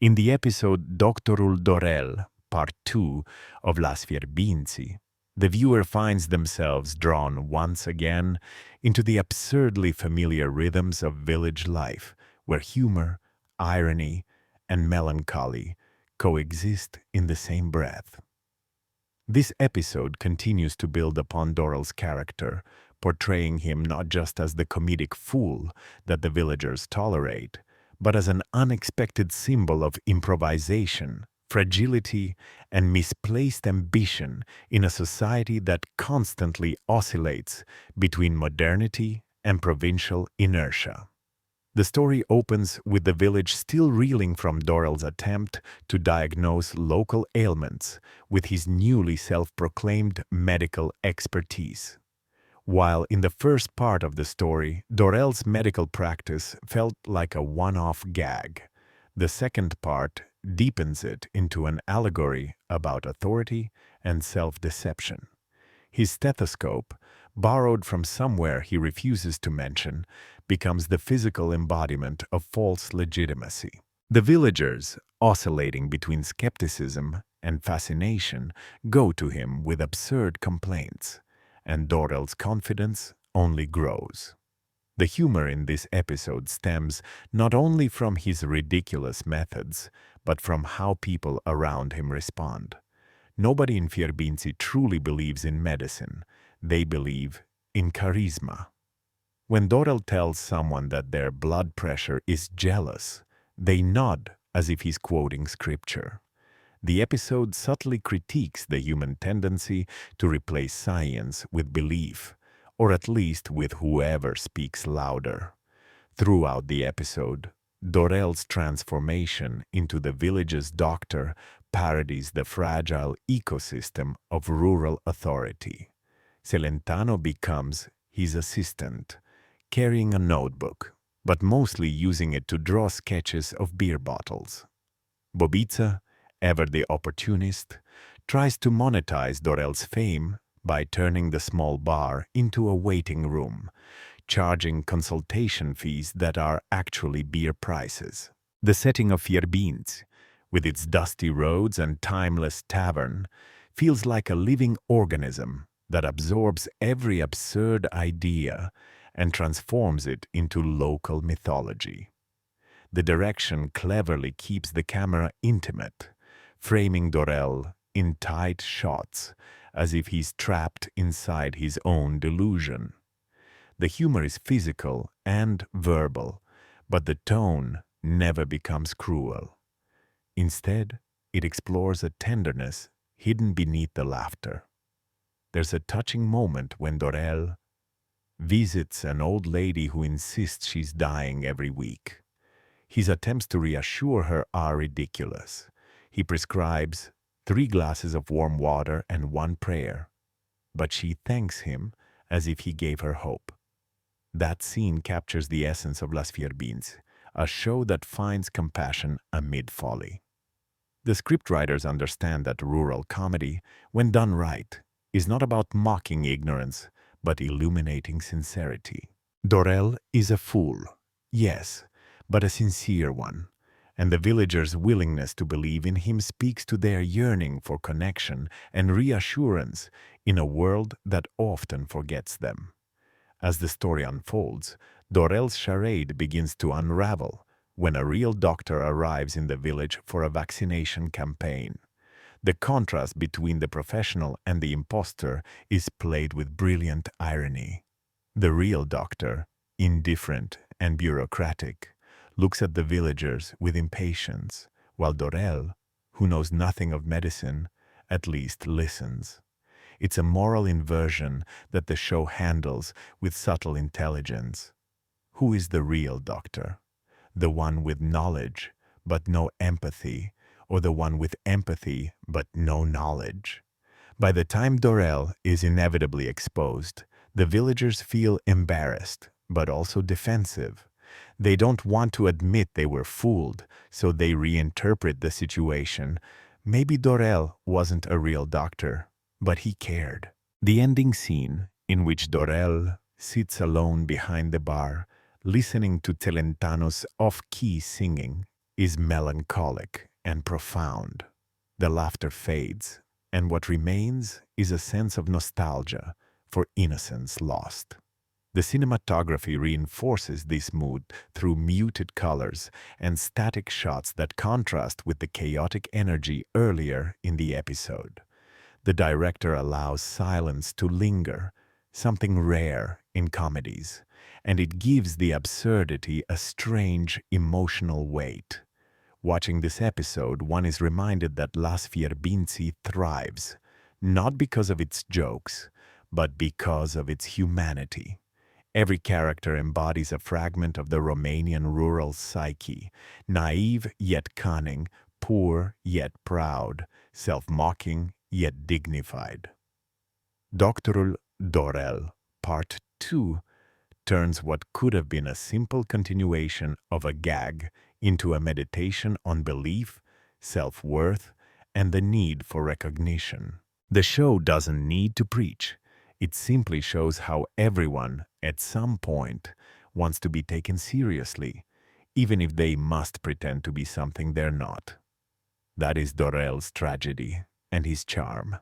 In the episode Doctorul Dorel, Part 2 of Las Fierbinți, the viewer finds themselves drawn once again into the absurdly familiar rhythms of village life, where humor, irony, and melancholy coexist in the same breath. This episode continues to build upon Dorel's character, portraying him not just as the comedic fool that the villagers tolerate, but as an unexpected symbol of improvisation, fragility, and misplaced ambition in a society that constantly oscillates between modernity and provincial inertia. The story opens with the village still reeling from Dorel's attempt to diagnose local ailments with his newly self-proclaimed medical expertise. While in the first part of the story, Dorel's medical practice felt like a one-off gag, the second part deepens it into an allegory about authority and self-deception. His stethoscope, borrowed from somewhere he refuses to mention, becomes the physical embodiment of false legitimacy. The villagers, oscillating between skepticism and fascination, go to him with absurd complaints, and Dorel's confidence only grows. The humor in this episode stems not only from his ridiculous methods, but from how people around him respond. Nobody in Fierbinți truly believes in medicine. They believe in charisma. When Dorel tells someone that their blood pressure is jealous, they nod as if he's quoting scripture. The episode subtly critiques the human tendency to replace science with belief, or at least with whoever speaks louder. Throughout the episode, Dorel's transformation into the village's doctor parodies the fragile ecosystem of rural authority. Celentano becomes his assistant, carrying a notebook, but mostly using it to draw sketches of beer bottles. Bobica, ever the opportunist, tries to monetize Dorel's fame by turning the small bar into a waiting room, charging consultation fees that are actually beer prices. The setting of Fierbinți, with its dusty roads and timeless tavern, feels like a living organism that absorbs every absurd idea and transforms it into local mythology. The direction cleverly keeps the camera intimate, framing Dorel in tight shots as if he's trapped inside his own delusion. The humor is physical and verbal, but the tone never becomes cruel. Instead, it explores a tenderness hidden beneath the laughter. There's a touching moment when Dorel visits an old lady who insists she's dying every week. His attempts to reassure her are ridiculous. He prescribes 3 glasses of warm water and 1 prayer, but she thanks him as if he gave her hope. That scene captures the essence of Las Fierbinți, a show that finds compassion amid folly. The scriptwriters understand that rural comedy, when done right, is not about mocking ignorance, but illuminating sincerity. Dorel is a fool, yes, but a sincere one, and the villagers' willingness to believe in him speaks to their yearning for connection and reassurance in a world that often forgets them. As the story unfolds, Dorel's charade begins to unravel when a real doctor arrives in the village for a vaccination campaign. The contrast between the professional and the impostor is played with brilliant irony. The real doctor, indifferent and bureaucratic, looks at the villagers with impatience, while Dorel, who knows nothing of medicine, at least listens. It's a moral inversion that the show handles with subtle intelligence. Who is the real doctor? The one with knowledge, but no empathy, or the one with empathy, but no knowledge? By the time Dorel is inevitably exposed, the villagers feel embarrassed, but also defensive. They don't want to admit they were fooled, so they reinterpret the situation. Maybe Dorel wasn't a real doctor, but he cared. The ending scene, in which Dorel sits alone behind the bar, listening to Celentano's off-key singing, is melancholic and profound. The laughter fades, and what remains is a sense of nostalgia for innocence lost. The cinematography reinforces this mood through muted colors and static shots that contrast with the chaotic energy earlier in the episode. The director allows silence to linger, something rare in comedies, and it gives the absurdity a strange emotional weight. Watching this episode, one is reminded that Las Fierbinți thrives, not because of its jokes, but because of its humanity. Every character embodies a fragment of the Romanian rural psyche, naive yet cunning, poor yet proud, self-mocking yet dignified. Doctorul Dorel, Part 2, turns what could have been a simple continuation of a gag into a meditation on belief, self-worth, and the need for recognition. The show doesn't need to preach. It simply shows how everyone, at some point, wants to be taken seriously, even if they must pretend to be something they're not. That is Dorel's tragedy and his charm.